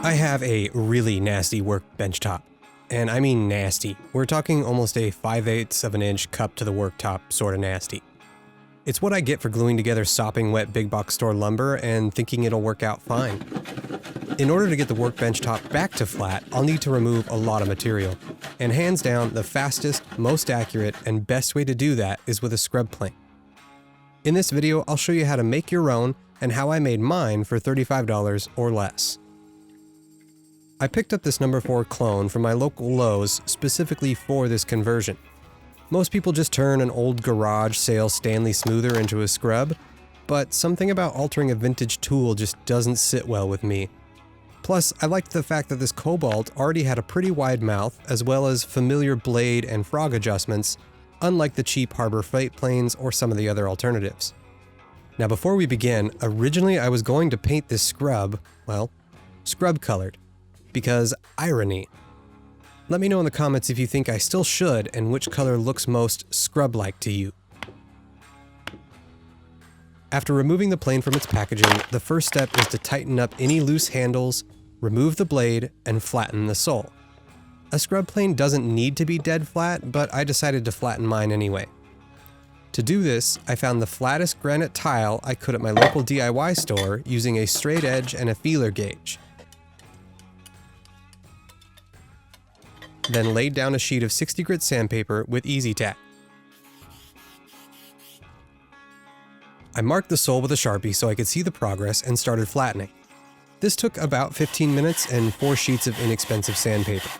I have a really nasty workbench top. And I mean nasty. We're talking almost a 5/8 of an inch cup to the worktop sorta nasty. It's what I get for gluing together sopping wet big box store lumber and thinking it'll work out fine. In order to get the workbench top back to flat, I'll need to remove a lot of material. And hands down, the fastest, most accurate, and best way to do that is with a scrub plane. In this video, I'll show you how to make your own and how I made mine for $35 or less. I picked up this number 4 clone from my local Lowe's specifically for this conversion. Most people just turn an old garage sale Stanley smoother into a scrub, but something about altering a vintage tool just doesn't sit well with me. Plus, I liked the fact that this Kobalt already had a pretty wide mouth as well as familiar blade and frog adjustments, unlike the cheap Harbor Freight planes or some of the other alternatives. Now before we begin, originally I was going to paint this scrub, well, scrub colored. Because irony. Let me know in the comments if you think I still should and which color looks most scrub-like to you. After removing the plane from its packaging, the first step is to tighten up any loose handles, remove the blade, and flatten the sole. A scrub plane doesn't need to be dead flat, but I decided to flatten mine anyway. To do this, I found the flattest granite tile I could at my local DIY store using a straight edge and a feeler gauge. Then laid down a sheet of 60 grit sandpaper with Easy Tack. I marked the sole with a Sharpie so I could see the progress and started flattening. This took about 15 minutes and 4 sheets of inexpensive sandpaper.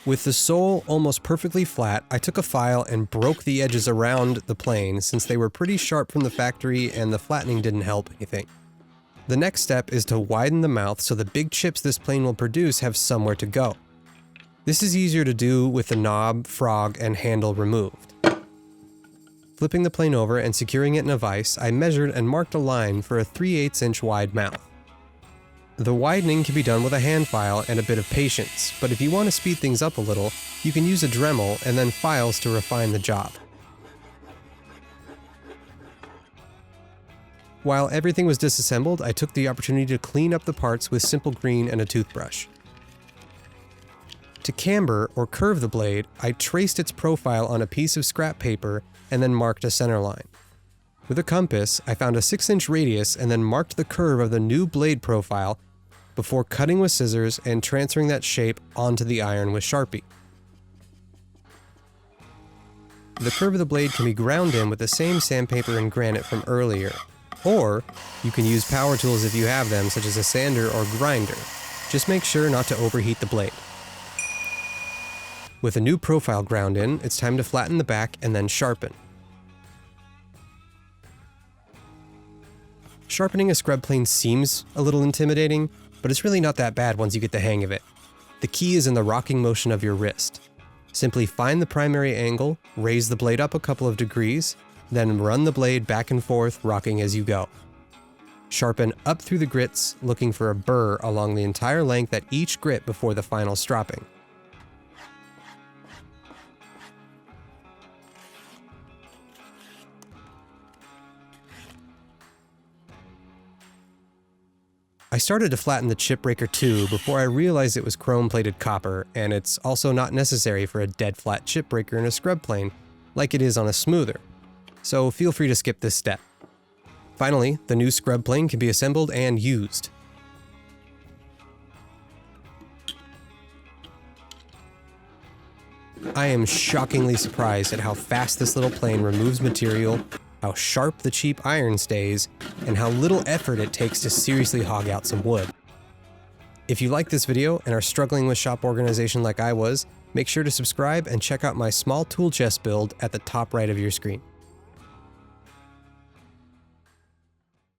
With the sole almost perfectly flat, I took a file and broke the edges around the plane since they were pretty sharp from the factory and the flattening didn't help anything. The next step is to widen the mouth so the big chips this plane will produce have somewhere to go. This is easier to do with the knob, frog, and handle removed. Flipping the plane over and securing it in a vise, I measured and marked a line for a 3/8 inch wide mouth. The widening can be done with a hand file and a bit of patience, but if you want to speed things up a little, you can use a Dremel and then files to refine the job. While everything was disassembled, I took the opportunity to clean up the parts with simple green and a toothbrush. To camber or curve the blade, I traced its profile on a piece of scrap paper and then marked a center line. With a compass, I found a 6-inch radius and then marked the curve of the new blade profile before cutting with scissors and transferring that shape onto the iron with Sharpie. The curve of the blade can be ground in with the same sandpaper and granite from earlier, or you can use power tools if you have them, such as a sander or grinder. Just make sure not to overheat the blade. With a new profile ground in, it's time to flatten the back and then sharpen. Sharpening a scrub plane seems a little intimidating, but it's really not that bad once you get the hang of it. The key is in the rocking motion of your wrist. Simply find the primary angle, raise the blade up a couple of degrees, then run the blade back and forth, rocking as you go. Sharpen up through the grits, looking for a burr along the entire length at each grit before the final stropping. I started to flatten the chip breaker too before I realized it was chrome-plated copper, and it's also not necessary for a dead flat chip breaker in a scrub plane, like it is on a smoother. So feel free to skip this step. Finally, the new scrub plane can be assembled and used. I am shockingly surprised at how fast this little plane removes material, how sharp the cheap iron stays, and how little effort it takes to seriously hog out some wood. If you like this video and are struggling with shop organization like I was, make sure to subscribe and check out my small tool chest build at the top right of your screen.